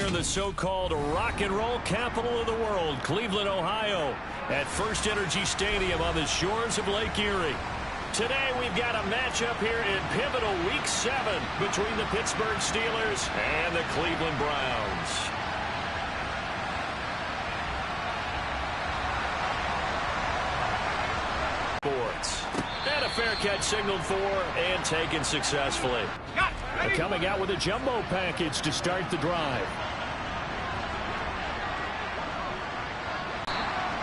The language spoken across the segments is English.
in the so-called rock and roll capital of the world, Cleveland, Ohio, at First Energy Stadium on the shores of Lake Erie. Today we've got a matchup here in pivotal Week 7 between the Pittsburgh Steelers and the Cleveland Browns. And a fair catch signaled for and taken successfully. They're coming out with a jumbo package to start the drive.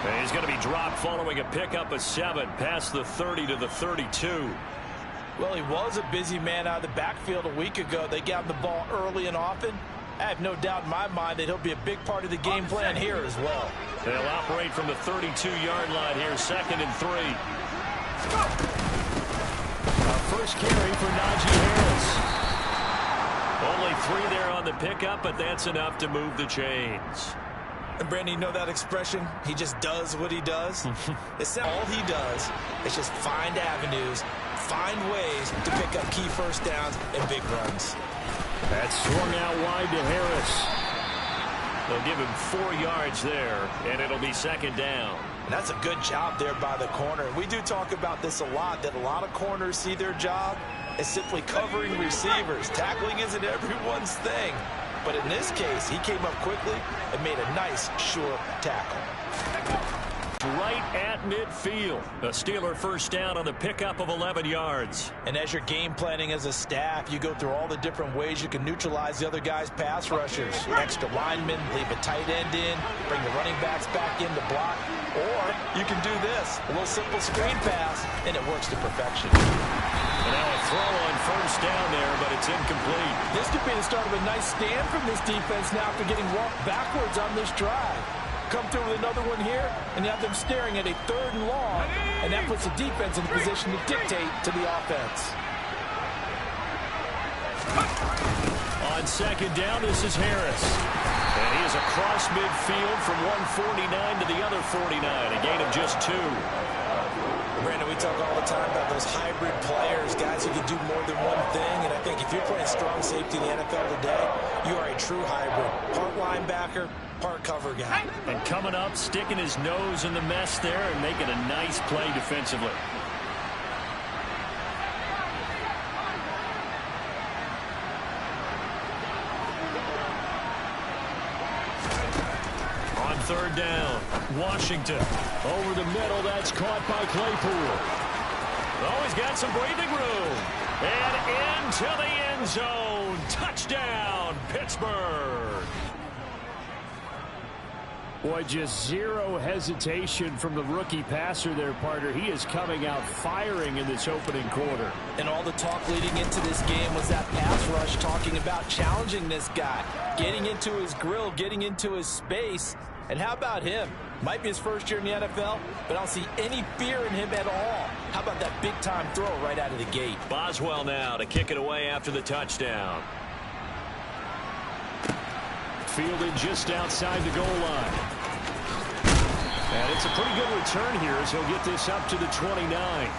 And he's going to be dropped following a pickup of 7 past the 30 to the 32. Well, he was a busy man out of the backfield a week ago. They got him the ball early and often. I have no doubt in my mind that he'll be a big part of the game plan here as well. They'll operate from the 32-yard line here, 2nd and 3. First carry for Najee Harris. Only 3 there on the pickup, but that's enough to move the chains. And Brandon, you know that expression? He just does what he does. It's not all he does. It's just find avenues, find ways to pick up key first downs and big runs. That's swung out wide to Harris. They'll give him 4 yards there, and it'll be 2nd down. And that's a good job there by the corner. We do talk about this a lot, that a lot of corners see their job as simply covering receivers. Tackling isn't everyone's thing. But in this case, he came up quickly and made a nice, short tackle. Right at midfield. A Steeler first down on the pickup of 11 yards. And as you're game planning as a staff, you go through all the different ways you can neutralize the other guy's pass rushers. Extra linemen, leave a tight end in, bring the running backs back in to block. Or you can do this, a little simple screen pass, and it works to perfection. And now a throw on first down there, but it's incomplete. This could be the start of a nice stand from this defense now after getting walked backwards on this drive. Come through with another one here, and you have them staring at a 3rd and long, and that puts the defense in a position to dictate to the offense. On 2nd down, this is Harris. And he is across midfield from 149 to the other 49, a gain of just 2. Brandon, we talk all the time about those hybrid players, guys who can do more than one thing, and I think if you're playing strong safety in the NFL today, you are a true hybrid. Part linebacker, part cover guy. And coming up, sticking his nose in the mess there and making a nice play defensively. On 3rd down, Washington. Over the middle, that's caught by Claypool. Oh, he's got some breathing room. And into the end zone. Touchdown, Pittsburgh. Boy, just zero hesitation from the rookie passer there, partner. He is coming out firing in this opening quarter. And all the talk leading into this game was that pass rush talking about challenging this guy, getting into his grill, getting into his space. And how about him? Might be his first year in the NFL, but I don't see any fear in him at all. How about that big-time throw right out of the gate? Boswell now to kick it away after the touchdown. Fielded just outside the goal line. And it's a pretty good return here as he'll get this up to the 29.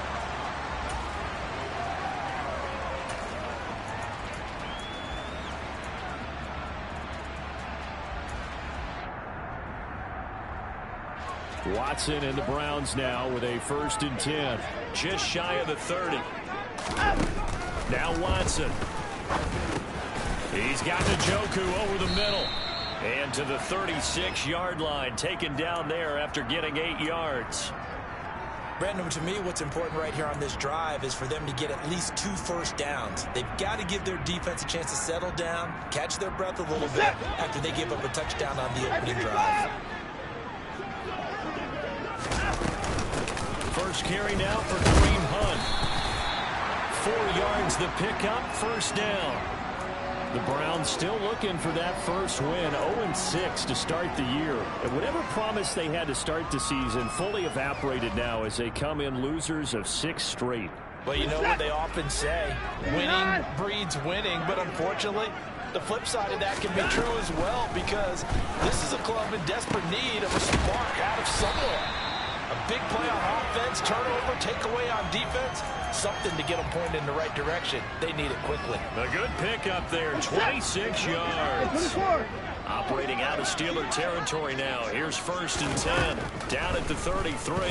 Watson and the Browns now with a 1st and 10. Just shy of the 30. Now Watson. He's got Njoku over the middle. And to the 36-yard line, taken down there after getting 8 yards. Brandon, to me, what's important right here on this drive is for them to get at least 2 first downs. They've got to give their defense a chance to settle down, catch their breath a little bit after they give up a touchdown on the opening drive. First carry now for Kareem Hunt. 4 yards the pickup, 1st down. The Browns still looking for that first win, 0-6 to start the year. And whatever promise they had to start the season fully evaporated now as they come in losers of 6 straight. Well, you know what they often say, winning breeds winning, but unfortunately, the flip side of that can be true as well, because this is a club in desperate need of a spark out of somewhere. A big play on offense, turnover, takeaway on defense, something to get them pointed in the right direction. They need it quickly. A good pick up there, 26 yards. Operating out of Steeler territory now. Here's 1st and 10. Down at the 33. Now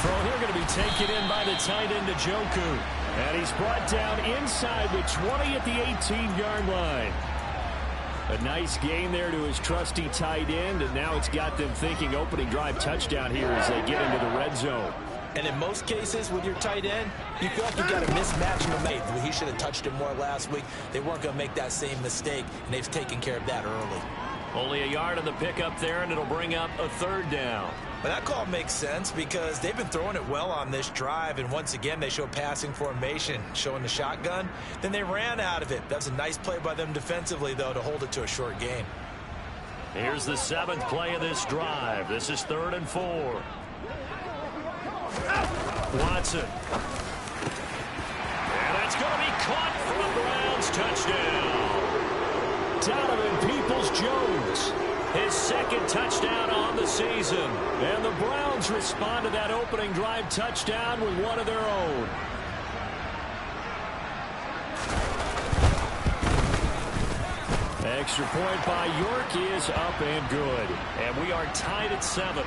throw here going to be taken in by the tight end Njoku. And he's brought down inside the 20 at the 18-yard line. A nice gain there to his trusty tight end, and now it's got them thinking opening drive touchdown here as they get into the red zone. And in most cases with your tight end, you feel like you got a mismatch in the mate. He should have touched him more last week. They weren't going to make that same mistake, and they've taken care of that early. Only a yard on the pickup there, and it'll bring up a 3rd down. But that call makes sense because they've been throwing it well on this drive, and once again they show passing formation, showing the shotgun. Then they ran out of it. That's a nice play by them defensively, though, to hold it to a short gain. Here's the 7th play of this drive. This is 3rd and 4. Watson. And that's going to be caught for a Browns touchdown. Donovan Peoples-Jones. His 2nd touchdown on the season. And the Browns respond to that opening drive touchdown with one of their own. Extra point by York is up and good. And we are tied at 7.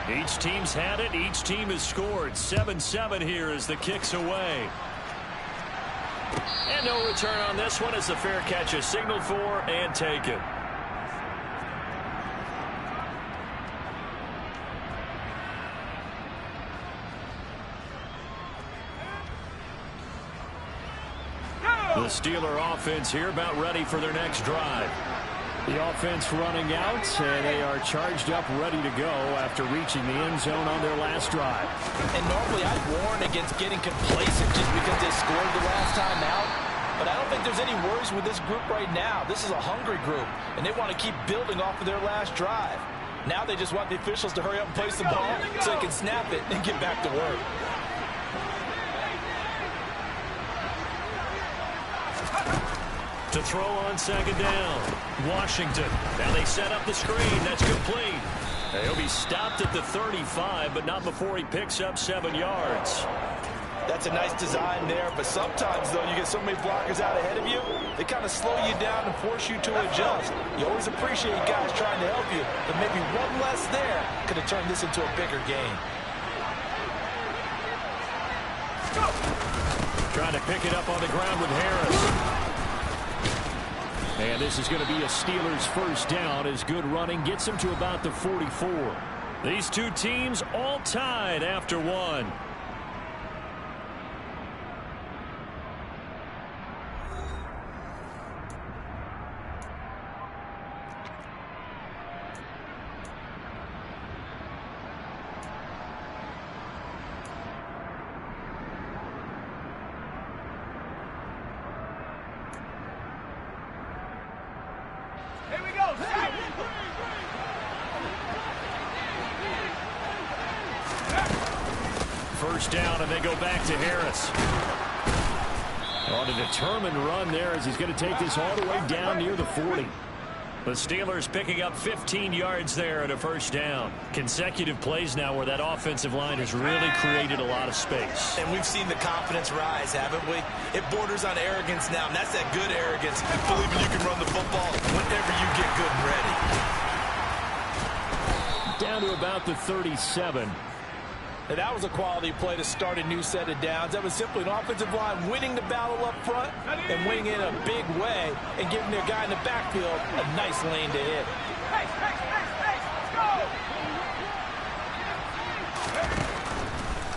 Each team's had it. Each team has scored. 7-7 here as the kick's away. And no return on this one as the fair catch is signaled for and taken. The Steeler offense here about ready for their next drive. The offense running out, and they are charged up, ready to go after reaching the end zone on their last drive. And normally I'd warn against getting complacent just because they scored the last time out. But I don't think there's any worries with this group right now. This is a hungry group, and they want to keep building off of their last drive. Now they just want the officials to hurry up and place the ball so they can snap it and get back to work. To throw on 2nd down. Washington. Now they set up the screen. That's complete. He'll be stopped at the 35, but not before he picks up 7 yards. That's a nice design there, but sometimes, though, you get so many blockers out ahead of you, they kind of slow you down and force you to adjust. You always appreciate guys trying to help you, but maybe one less there could have turned this into a bigger game. Trying to pick it up on the ground with Harris. And this is going to be a Steelers 1st down as good running gets them to about the 44. These two teams all tied after 1. First down, and they go back to Harris. On a determined run there as he's going to take this all the way down near the 40. The Steelers picking up 15 yards there at a 1st down. Consecutive plays now where that offensive line has really created a lot of space. And we've seen the confidence rise, haven't we? It borders on arrogance now, and that's that good arrogance, believing you can run the football whenever you get good and ready. Down to about the 37. Now, that was a quality play to start a new set of downs. That was simply an offensive line winning the battle up front and winning in a big way and giving their guy in the backfield a nice lane to hit.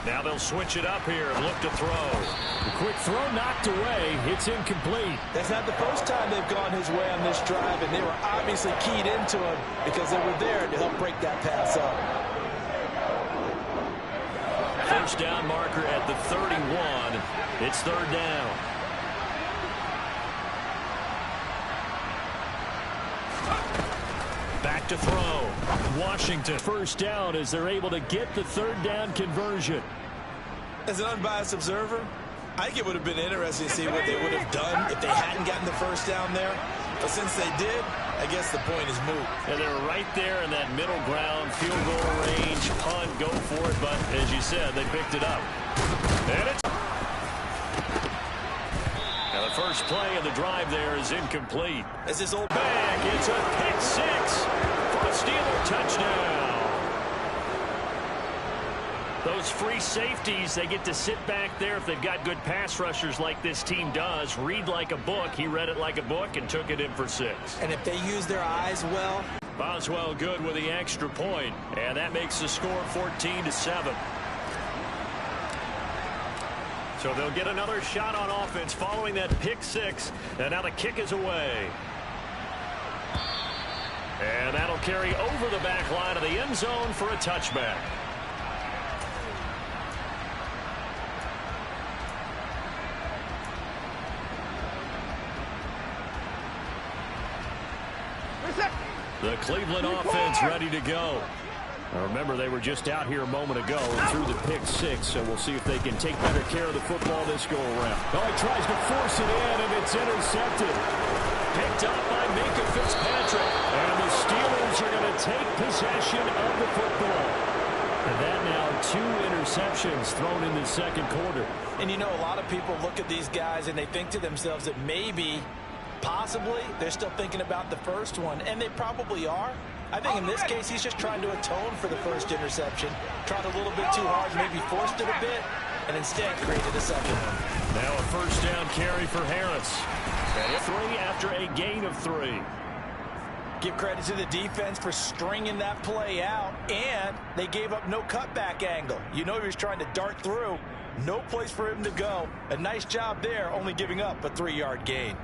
Now they'll switch it up here and look to throw. The quick throw knocked away. It's incomplete. That's not the first time they've gone his way on this drive, and they were obviously keyed into him because they were there to help break that pass up. First down marker at the 31. It's 3rd down. Back to throw. Washington. First down as they're able to get the 3rd down conversion. As an unbiased observer, I think it would have been interesting to see what they would have done if they hadn't gotten the first down there. But since they did, I guess the point is moot. And they're right there in that middle ground, field goal range, punt, go for it. But as you said, they picked it up. And it's... Now the first play of the drive there is incomplete. As this old back, it's a pick six for a Steeler touchdown. Those free safeties, they get to sit back there if they've got good pass rushers like this team does. Read like a book. He read it like a book and took it in for 6. And if they use their eyes well. Boswell good with the extra point, and that makes the score 14-7. So they'll get another shot on offense following that pick 6, and now the kick is away. And that'll carry over the back line of the end zone for a touchback. The Cleveland offense ready to go. Now remember, they were just out here a moment ago and threw the pick 6, so we'll see if they can take better care of the football this go-around. Oh, he tries to force it in, and it's intercepted. Picked up by Minka Fitzpatrick, and the Steelers are going to take possession of the football. And that now 2 interceptions thrown in the second quarter. And you know, a lot of people look at these guys and they think to themselves that maybe, possibly, they're still thinking about the first one, and they probably are. I think in this case, he's just trying to atone for the first interception. Tried a little bit too hard, maybe forced it a bit, and instead created a second one. Now a first down carry for Harris. And 3 after a gain of 3. Give credit to the defense for stringing that play out, and they gave up no cutback angle. You know he was trying to dart through. No place for him to go. A nice job there, only giving up a 3-yard gain.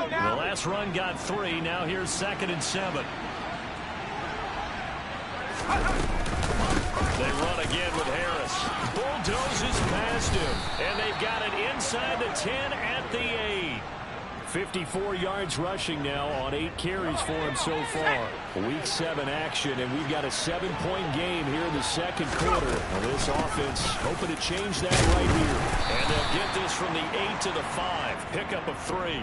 The last run got 3. Now here's 2nd and 7. They run again with Harris. Bulldozes past him. And they've got it inside the 10 at the 8. 54 yards rushing now on 8 carries for him so far. Week 7 action, and we've got a 7-point game here in the second quarter. Now this offense hoping to change that right here. And they'll get this from the 8 to the 5. Pickup of 3.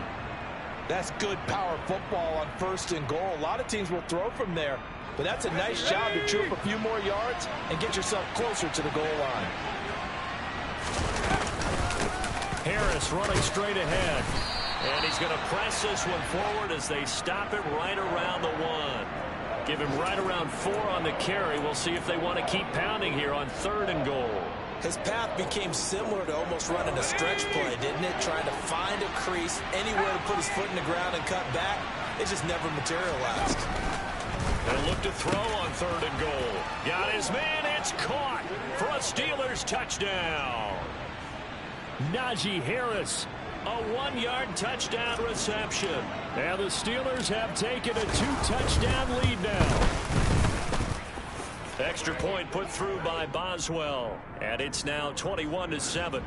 That's good power football on 1st and goal. A lot of teams will throw from there, but that's a nice job to chew up a few more yards and get yourself closer to the goal line. Harris running straight ahead. And he's going to press this one forward as they stop it right around the 1. Give him right around 4 on the carry. We'll see if they want to keep pounding here on 3rd and goal. His path became similar to almost running a stretch play, didn't it? Trying to find a crease, anywhere to put his foot in the ground and cut back. It just never materialized. They'll look to throw on 3rd and goal. Got his man. It's caught for a Steelers touchdown. Najee Harris, a 1-yard touchdown reception. And the Steelers have taken a 2-touchdown lead now. Extra point put through by Boswell, and it's now 21-7.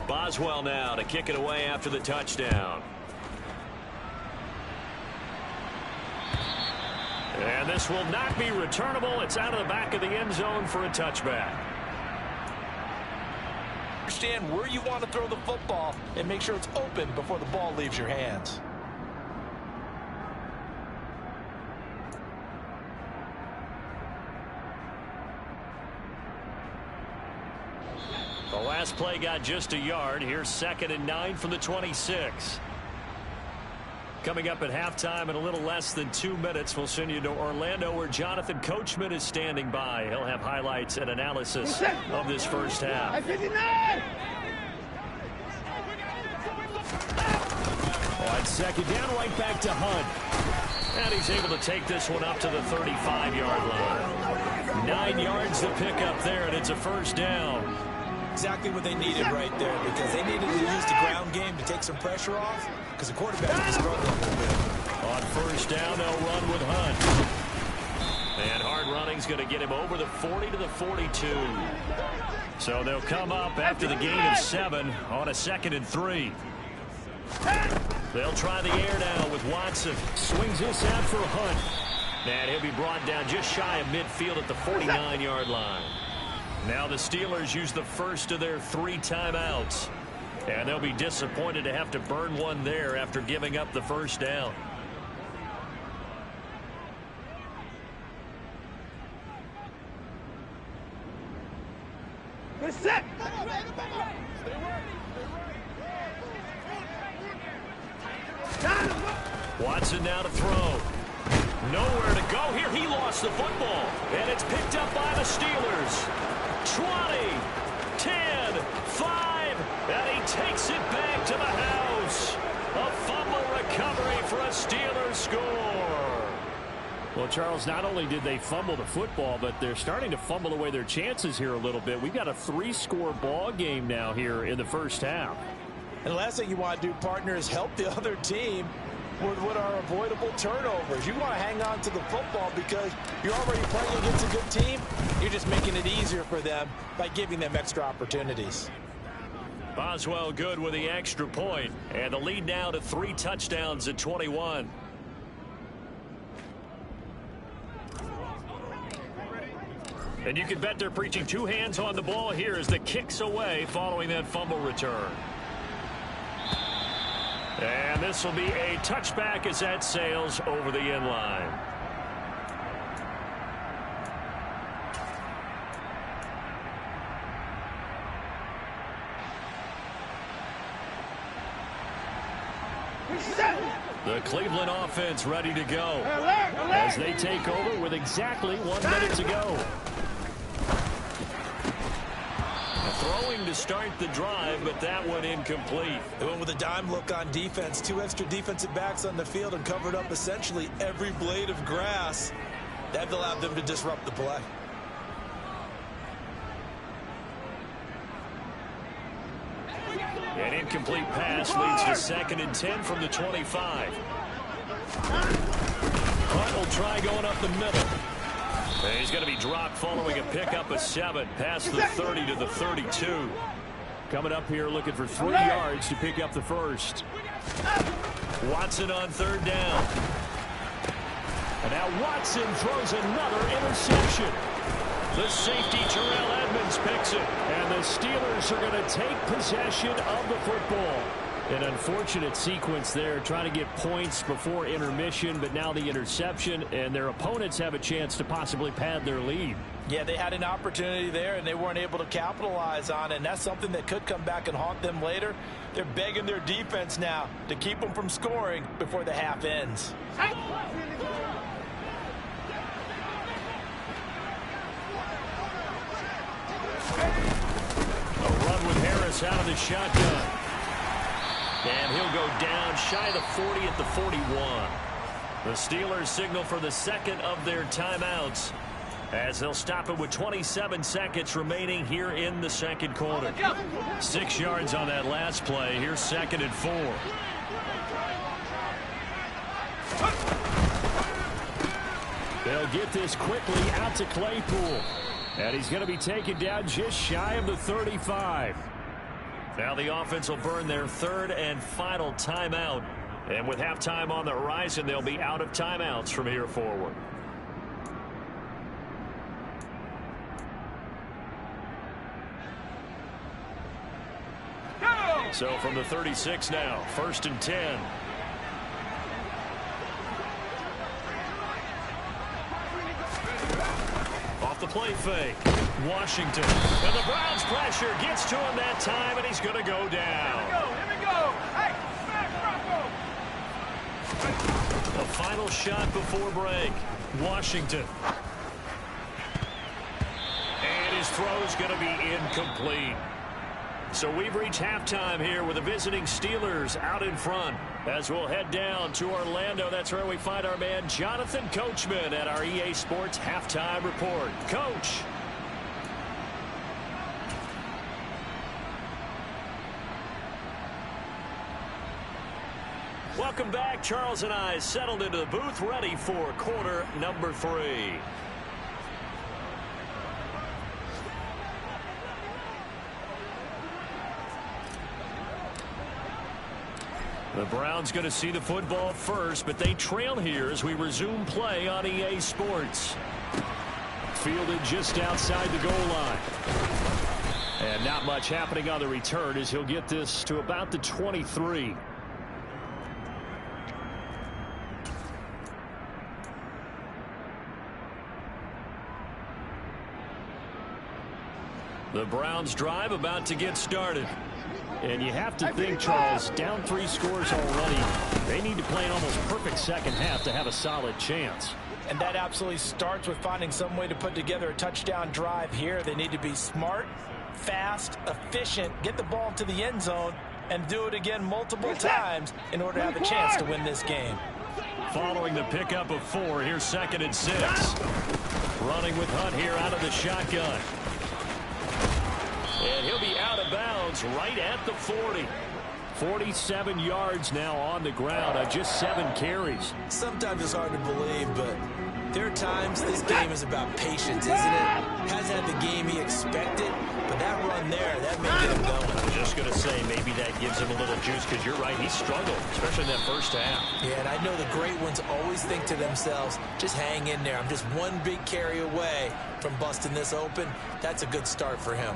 Boswell now to kick it away after the touchdown. And this will not be returnable. It's out of the back of the end zone for a touchback. Understand where you want to throw the football and make sure it's open before the ball leaves your hands. The last play got just a yard. Here's 2nd and 9 from the 26. Coming up at halftime in a little less than 2 minutes, we'll send you to Orlando where Jonathan Coachman is standing by. He'll have highlights and analysis of this first half. On 2nd down, right back to Hunt. And he's able to take this one up to the 35-yard line. 9 yards to pick up there, and it's a first down. Exactly what they needed right there, because they needed to use the ground game to take some pressure off, because the quarterback was struggling a little bit. On first down, they'll run with Hunt. And hard running's going to get him over the 40 to the 42. So they'll come up after the gain of 7 on a 2nd and 3. They'll try the air now with Watson. Swings this out for Hunt. And he'll be brought down just shy of midfield at the 49-yard line. Now the Steelers use the first of their 3 timeouts. And they'll be disappointed to have to burn one there after giving up the first down. Set. Watson now to throw. Nowhere to go here. He lost the football. And it's picked up by the Steelers. 20, 10, 5, and he takes it back to the house. A fumble recovery for a Steelers score. Well, Charles, not only did they fumble the football, but they're starting to fumble away their chances here a little bit. We've got a 3-score ball game now here in the first half. And the last thing you want to do, partner, is help the other team with what are avoidable turnovers. You want to hang on to the football because you're already playing against a good team. You're just making it easier for them by giving them extra opportunities. Boswell good with the extra point, and the lead now to 3 touchdowns at 21. And you can bet they're preaching 2 hands on the ball here as the kick's away following that fumble return. And this will be a touchback as that sails over the end line. The Cleveland offense ready to go as they take over with exactly 1 minute to go. Throwing to start the drive, but that one incomplete. They went with a dime look on defense. 2 extra defensive backs on the field and covered up essentially every blade of grass. That allowed them to disrupt the play. An incomplete pass leads to 2nd and 10 from the 25. Hunt will try going up the middle. And he's going to be dropped following a pickup of 7 past the 30 to the 32. Coming up here looking for 3 yards to pick up the first. Watson on 3rd down. And now Watson throws another interception. The safety, Terrell Edmonds, picks it. And the Steelers are going to take possession of the football. An unfortunate sequence there, trying to get points before intermission, but now the interception, and their opponents have a chance to possibly pad their lead. Yeah, they had an opportunity there, and they weren't able to capitalize on it, and that's something that could come back and haunt them later. They're begging their defense now to keep them from scoring before the half ends. A run with Harris out of the shotgun. And he'll go down shy of the 40 at the 41. The Steelers signal for the 2nd of their timeouts as they'll stop it with 27 seconds remaining here in the 2nd quarter. 6 yards on that last play. Here's 2nd and 4. They'll get this quickly out to Claypool. And he's going to be taken down just shy of the 35. Now the offense will burn their 3rd and final timeout. And with halftime on the horizon, they'll be out of timeouts from here forward. So from the 36 now, 1st and 10. Off the play fake. Washington. And the Browns pressure gets to him that time, and he's going to go down. Here we go. Hey, The final shot before break. Washington. And his throw is going to be incomplete. So we've reached halftime here with the visiting Steelers out in front. As we'll head down to Orlando, that's where we find our man Jonathan Coachman at our EA Sports Halftime Report. Coach. Welcome back. Charles and I settled into the booth, ready for quarter number 3. The Browns going to see the football first, but they trail here as we resume play on EA Sports. Fielded just outside the goal line. And not much happening on the return as he'll get this to about the 23. The Browns drive about to get started. And you have to think, Charles, down 3 scores already. They need to play an almost perfect second half to have a solid chance. And that absolutely starts with finding some way to put together a touchdown drive here. They need to be smart, fast, efficient, get the ball to the end zone, and do it again multiple times in order to have a chance to win this game. Following the pickup of 4, here's 2nd and 6. Running with Hunt here out of the shotgun. And he'll be out of bounds right at the 40. 47 yards now on the ground on just 7 carries. Sometimes it's hard to believe, but there are times this game is about patience, isn't it? Hasn't had the game he expected, but that run there, that may get him going. I was just going to say, maybe that gives him a little juice, because you're right, he struggled, especially in that first half. Yeah, and I know the great ones always think to themselves, just hang in there. I'm just one big carry away from busting this open. That's a good start for him.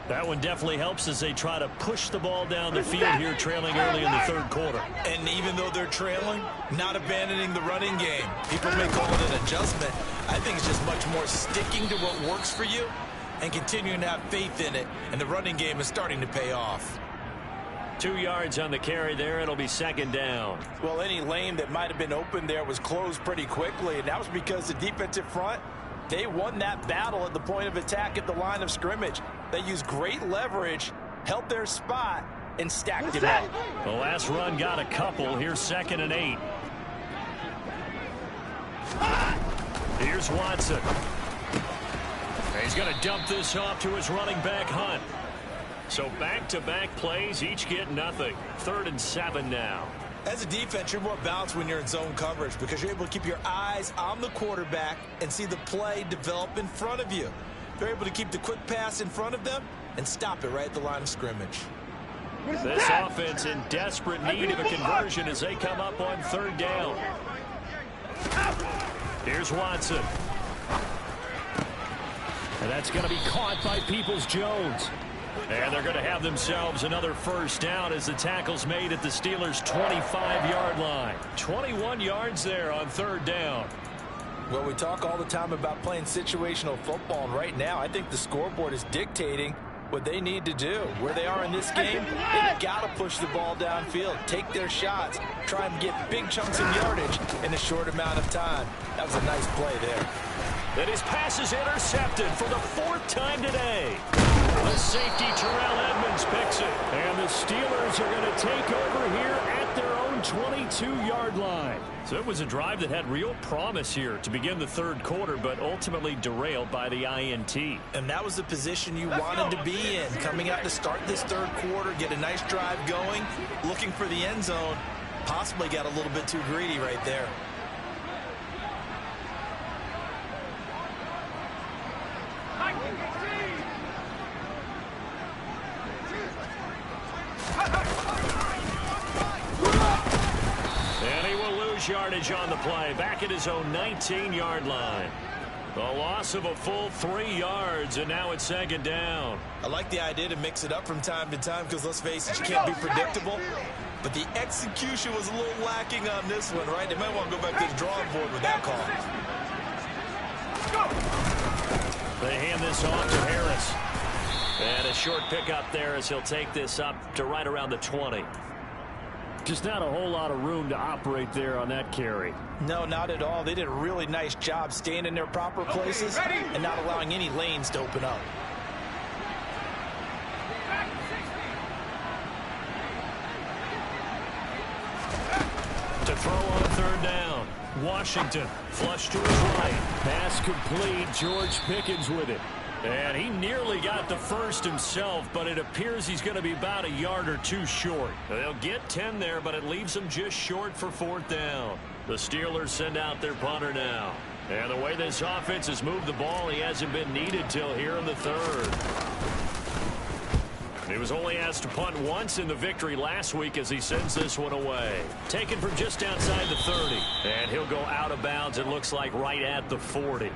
That one definitely helps as they try to push the ball down the field here, trailing early in the 3rd quarter. And even though they're trailing, not abandoning the running game. People may call it an adjustment. I think it's just much more sticking to what works for you and continuing to have faith in it. And the running game is starting to pay off. 2 yards on the carry there. It'll be 2nd down. Well, any lane that might have been open there was closed pretty quickly, and that was because the defensive front, they won that battle at the point of attack at the line of scrimmage. They used great leverage, held their spot, and stacked him up. The last run got a couple. Here's 2nd and 8. Here's Watson. He's going to dump this off to his running back, Hunt. So back-to-back plays, each get nothing. 3rd and 7 now. As a defense, you're more balanced when you're in zone coverage because you're able to keep your eyes on the quarterback and see the play develop in front of you. They're able to keep the quick pass in front of them and stop it right at the line of scrimmage. This offense in desperate need of a conversion as they come up on 3rd down. Here's Watson. And that's going to be caught by Peoples-Jones. And they're going to have themselves another 1st down as the tackle's made at the Steelers' 25-yard line. 21 yards there on 3rd down. Well, we talk all the time about playing situational football, and right now I think the scoreboard is dictating what they need to do. Where they are in this game, they've got to push the ball downfield, take their shots, try and get big chunks of yardage in a short amount of time. That was a nice play there. And his pass is intercepted for the 4th time today. The safety, Terrell Edmonds, picks it. And the Steelers are going to take over here at their own 22-yard line. So it was a drive that had real promise here to begin the 3rd quarter, but ultimately derailed by the INT. And that was the position you wanted to be in, coming out to start this 3rd quarter, get a nice drive going, looking for the end zone. Possibly got a little bit too greedy right there. And he will lose yardage on the play, back at his own 19-yard line. The loss of a full 3 yards, and now it's 2nd down. I like the idea to mix it up from time to time because, let's face it, you can't be predictable. But the execution was a little lacking on this one, right? They might want to go back to the drawing board with that call. They hand this off to Harris. And a short pickup there as he'll take this up to right around the 20. Just not a whole lot of room to operate there on that carry. No, not at all. They did a really nice job staying in their proper places and not allowing any lanes to open up. To throw on 3rd down. Washington flush to his right. Pass complete. George Pickens with it. And he nearly got the 1st himself, but it appears he's going to be about a yard or 2 short. They'll get 10 there, but it leaves them just short for 4th down. The Steelers send out their punter now. And the way this offense has moved the ball, he hasn't been needed till here in the 3rd. He was only asked to punt once in the victory last week as he sends this one away. Taken from just outside the 30. And he'll go out of bounds, it looks like, right at the 40.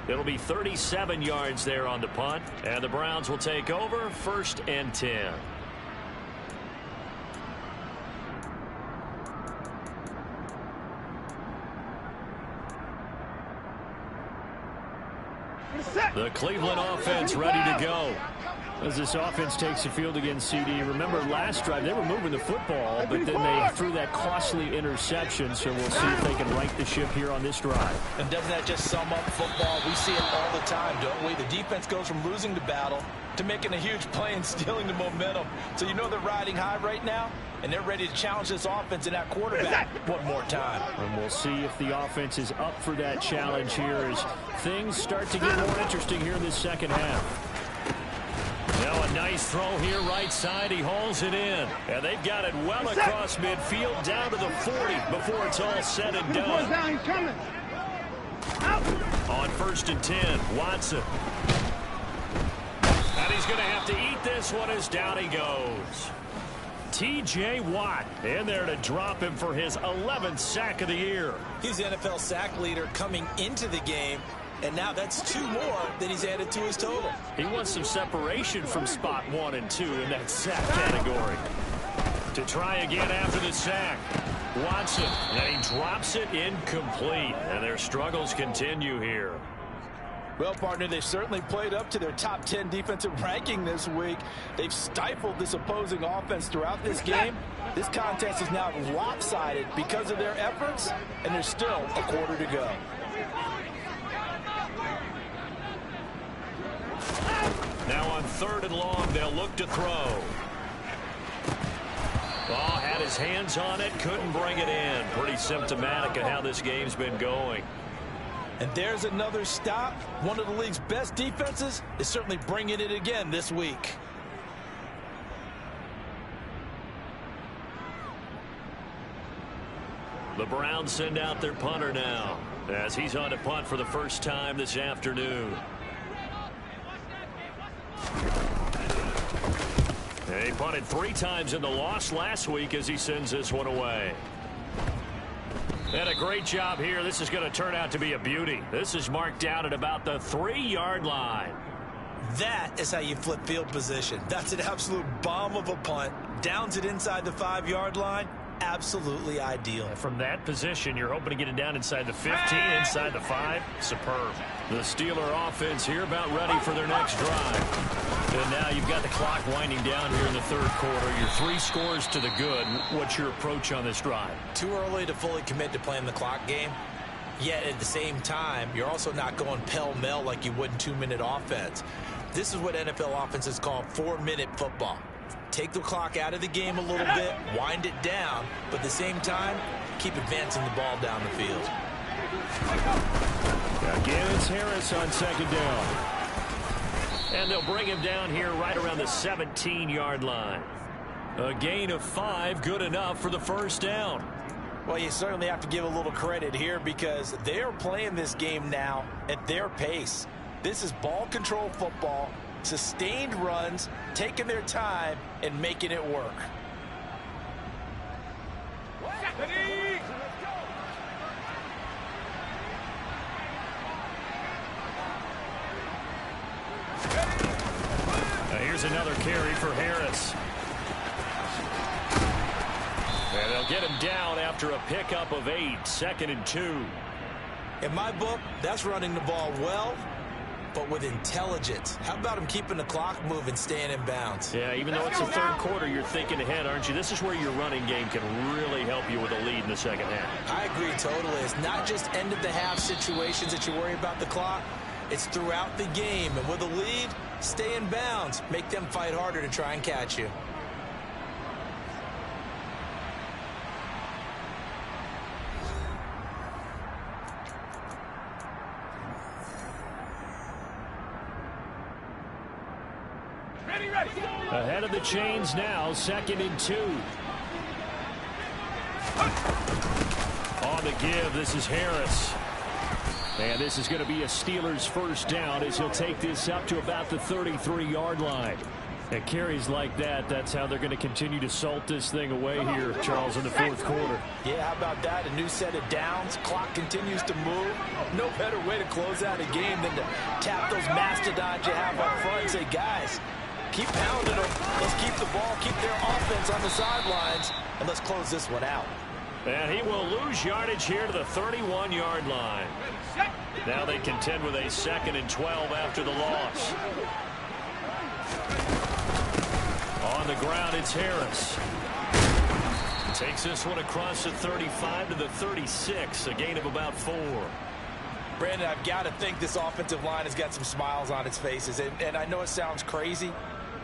It'll be 37 yards there on the punt. And the Browns will take over, 1st and 10. The Cleveland offense ready to go. As this offense takes the field against CD, remember last drive they were moving the football, but then they threw that costly interception, so we'll see if they can right the ship here on this drive. And doesn't that just sum up football? We see it all the time, don't we? The defense goes from losing the battle to making a huge play and stealing the momentum. So you know they're riding high right now, and they're ready to challenge this offense and that quarterback one more time. And we'll see if the offense is up for that challenge here as things start to get more interesting here in this second half. Now a nice throw here right side. He hauls it in. And they've got it well across midfield down to the 40 before it's all said and done. On 1st and 10, Watson. And he's going to have to eat this one as down he goes. T.J. Watt in there to drop him for his 11th sack of the year. He's the NFL sack leader coming into the game. And now that's 2 more that he's added to his total. He wants some separation from spot 1 and 2 in that sack category. To try again after the sack. Watson, and he drops it incomplete. And their struggles continue here. Well, partner, they've certainly played up to their top 10 defensive ranking this week. They've stifled this opposing offense throughout this game. This contest is now lopsided because of their efforts, and there's still a quarter to go. Now on 3rd and long, they'll look to throw. Oh, had his hands on it, couldn't bring it in. Pretty symptomatic of how this game's been going. And there's another stop. One of the league's best defenses is certainly bringing it again this week. The Browns send out their punter now as he's on to punt for the first time this afternoon. He punted 3 times in the loss last week as he sends this one away. And a great job here. This is going to turn out to be a beauty. This is marked down at about the 3-yard line. That is how you flip field position. That's an absolute bomb of a punt. Downs it inside the 5-yard line. Absolutely ideal. From that position, you're hoping to get it down inside the 15, inside the 5. Superb. The Steeler offense here about ready for their next drive. And now you've got the clock winding down here in the 3rd quarter. You're 3 scores to the good. What's your approach on this drive? Too early to fully commit to playing the clock game. Yet at the same time, you're also not going pell-mell like you would in 2-minute offense. This is what NFL offenses call 4-minute football. Take the clock out of the game a little bit, wind it down, but at the same time, keep advancing the ball down the field. Again, it's Harris on 2nd down. And they'll bring him down here right around the 17-yard line. A gain of 5, good enough for the first down. Well, you certainly have to give a little credit here because they're playing this game now at their pace. This is ball control football, sustained runs, taking their time, and making it work. Now here's another carry for Harris. And they'll get him down after a pickup of 8, 2nd and 2. In my book, that's running the ball well, but with intelligence. How about him keeping the clock moving, staying in bounds? Yeah, even though it's the 3rd quarter, you're thinking ahead, aren't you? This is where your running game can really help you with a lead in the second half. I agree totally. It's not just end-of-the-half situations that you worry about the clock. It's throughout the game. And with a lead, stay in bounds. Make them fight harder to try and catch you. Ahead of the chains now, 2nd and 2. On the give, this is Harris. And this is going to be a Steelers first down as he'll take this up to about the 33-yard line. And carries like that, that's how they're going to continue to salt this thing away here, Charles, in the fourth quarter. Yeah, how about that? A new set of downs. Clock continues to move. No better way to close out a game than to tap those mastodons you have up front and say, guys, keep pounding them. Let's keep the ball, keep their offense on the sidelines, and let's close this one out. And he will lose yardage here to the 31-yard line. Now they contend with a 2nd and 12 after the loss. On the ground, it's Harris. Takes this one across the 35 to the 36, a gain of about 4. Brandon, I've got to think this offensive line has got some smiles on its faces. And I know it sounds crazy,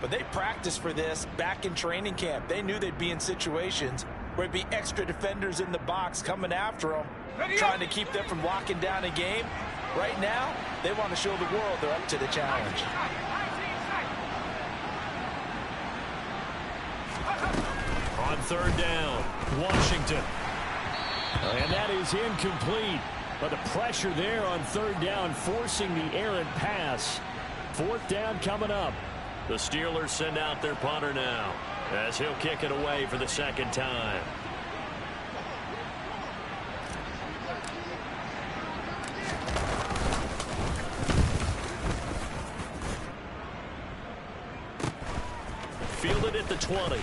but they practiced for this back in training camp. They knew they'd be in situations where there'd be extra defenders in the box coming after them, trying to keep them from locking down a game. Right now, they want to show the world they're up to the challenge. On 3rd down, Washington. And that is incomplete. But the pressure there on 3rd down, forcing the errant pass. 4th down coming up. The Steelers send out their punter now, as he'll kick it away for the 2nd time. Fielded at the 20.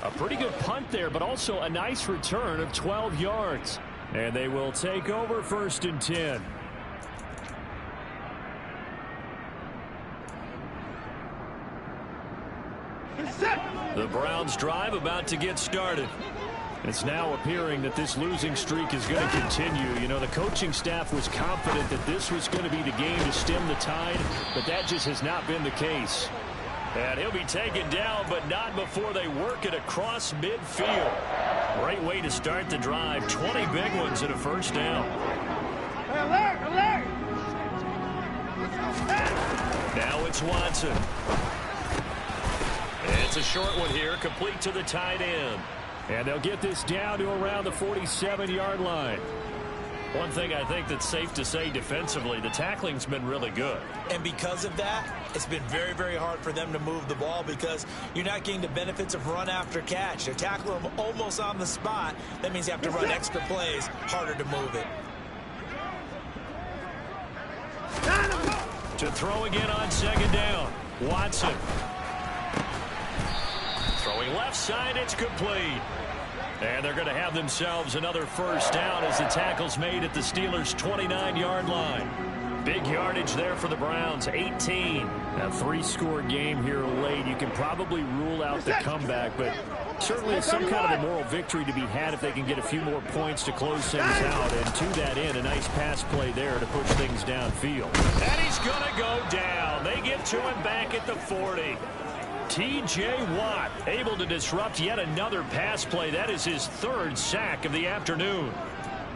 A pretty good punt there, but also a nice return of 12 yards. And they will take over 1st and 10. The Browns drive about to get started. It's now appearing that this losing streak is going to continue. You know, the coaching staff was confident that this was going to be the game to stem the tide, but that just has not been the case. And he'll be taken down, but not before they work it across midfield. Great way to start the drive. 20 big ones and a 1st down. Now it's Watson. It's a short one here, complete to the tight end. And they'll get this down to around the 47-yard line. One thing I think that's safe to say defensively, the tackling's been really good. And because of that, it's been very, very hard for them to move the ball because you're not getting the benefits of run after catch. They're tackling them almost on the spot. That means you have to run extra plays, harder to move it. To throw again on 2nd down. Watson. Throwing left side, it's complete. And they're going to have themselves another 1st down as the tackle's made at the Steelers' 29-yard line. Big yardage there for the Browns, 18. A 3-score game here late. You can probably rule out the comeback, but certainly it's some kind of a moral victory to be had if they can get a few more points to close things out. And to that end, a nice pass play there to push things downfield. And he's going to go down. They get to him back at the 40. T.J. Watt able to disrupt yet another pass play. That is his 3rd sack of the afternoon.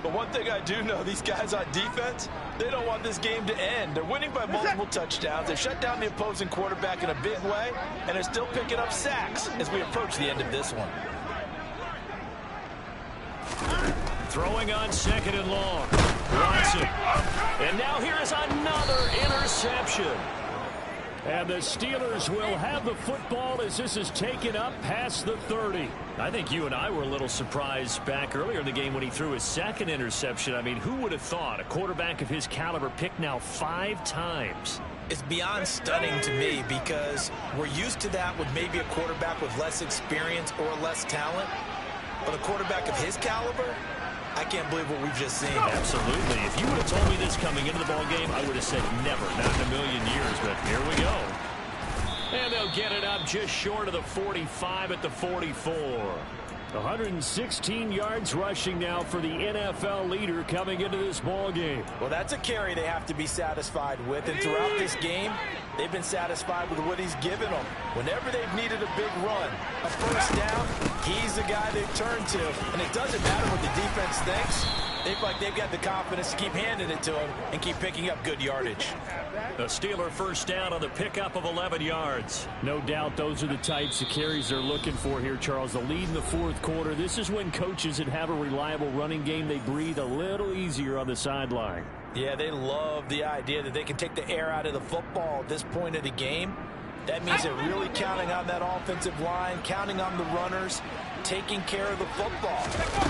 But one thing I do know, these guys on defense, they don't want this game to end. They're winning by multiple touchdowns. They've shut down the opposing quarterback in a big way, and they're still picking up sacks as we approach the end of this one. Throwing on 2nd and long. Watson. And now here is another interception. And the Steelers will have the football as this is taken up past the 30. I think you and I were a little surprised back earlier in the game when he threw his 2nd interception. I mean, who would have thought a quarterback of his caliber picked now 5 times? It's beyond stunning to me because we're used to that with maybe a quarterback with less experience or less talent. But a quarterback of his caliber, I can't believe what we've just seen. Absolutely. If you would have told me this coming into the ball game, I would have said never, not in a million years. But here we go. And they'll get it up just short of the 45 at the 44. 116 yards rushing now for the NFL leader coming into this ball game. Well, that's a carry they have to be satisfied with. And throughout this game, they've been satisfied with what he's given them. Whenever they've needed a big run, a 1st down, he's the guy they've turned to. And it doesn't matter what the defense thinks. They feel like they've got the confidence to keep handing it to him and keep picking up good yardage. A Steeler first down on the pickup of 11 yards. No doubt those are the types of carries they're looking for here, Charles. The lead in the fourth quarter. This is when coaches that have a reliable running game, they breathe a little easier on the sideline. Yeah, they love the idea that they can take the air out of the football at this point of the game. That means they're really counting on that offensive line, counting on the runners, taking care of the football.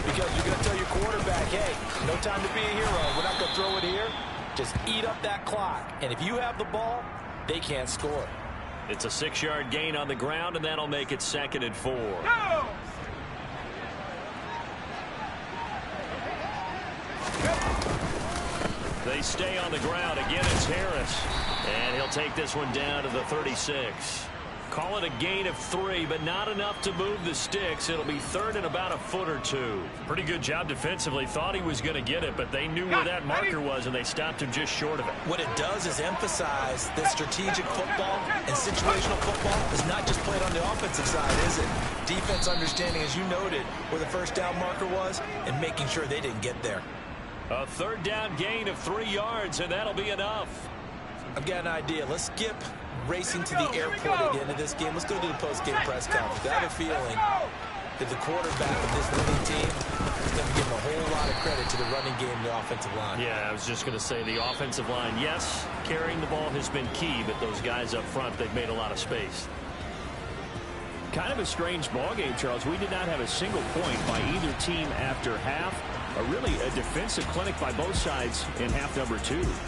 Because you're going to tell your quarterback, hey, no time to be a hero. We're not going to throw it here. Just eat up that clock. And if you have the ball, they can't score. It's a 6-yard gain on the ground, and that'll make it 2nd and 4. Go! They stay on the ground. Again, it's Harris. And he'll take this one down to the 36. Call it a gain of 3, but not enough to move the sticks. It'll be 3rd and about a foot or 2. Pretty good job defensively. Thought he was going to get it, but they knew where that marker was, and they stopped him just short of it. What it does is emphasize that strategic football and situational football is not just played on the offensive side, is it? Defense understanding, as you noted, where the first down marker was and making sure they didn't get there. A 3rd down gain of 3 yards, and that'll be enough. I've got an idea. Let's skip racing to the airport at the end of this game. Let's go to the post-game press conference. I have a feeling that the quarterback of this winning team is going to give a whole lot of credit to the running game and the offensive line. Yeah, I was just going to say the offensive line, yes, carrying the ball has been key, but those guys up front, they've made a lot of space. Kind of a strange ball game, Charles. We did not have a single point by either team after half. Really a defensive clinic by both sides in half number 2.